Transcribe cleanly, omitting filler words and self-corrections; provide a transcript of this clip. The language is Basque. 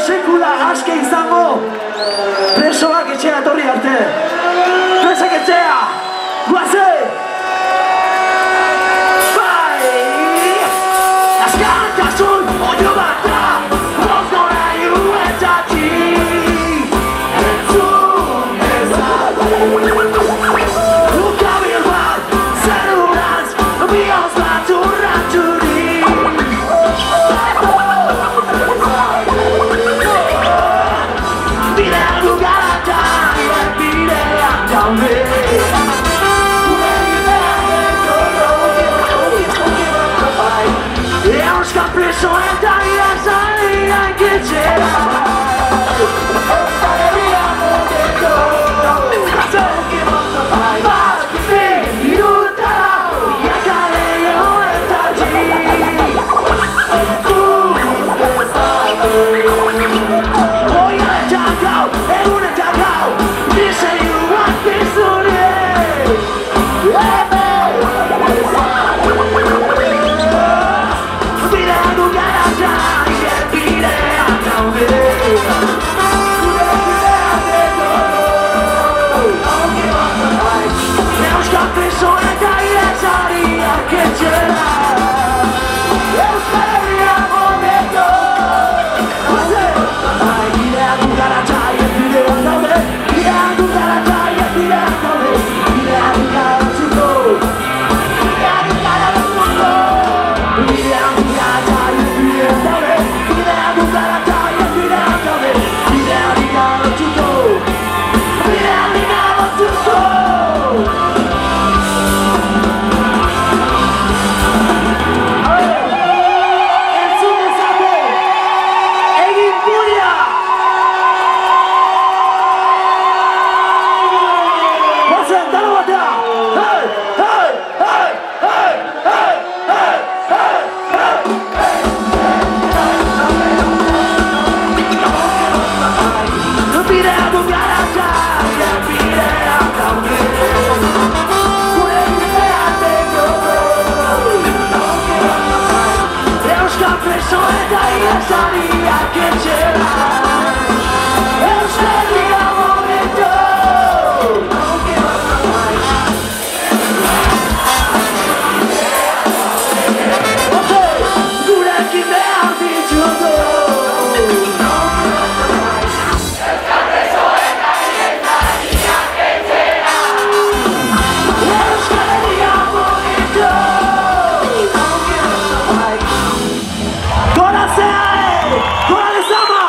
sekula aske izango presoak etxea etorri arte. Presak etxea! Guaze! Bai! Askatasun oio bat da Bozgora iruetatik Entzun ezagu Ukabil bat zerurantz Bioz bat urratxurik Bidean ugaratan Bidean daude Euskal presoen daia zariak etxera Euskal Herria modeko Bat, bi, irutara Iakare joetatik Oianetan gau, egunetan gau Diseinuak bizure Euskal presoen daia zariak etxera Euskal Herria modeko Bidean ugaratzaiek bidean daude Bidean ugaratzaiek bidean daude Bidean ugaratzeko Bidean ugaratzeko Bidean ugaratzaiek bidean daude Bidean ugaratzaiek bidean daude Bidean ugaratzeko Bidean ugaratzeko Zariak etxera Euskal Herria modeko Gurekin behar ditugu Euskal presoen zariak etxera Euskal Herria modeko Gora zea! Gora lezama!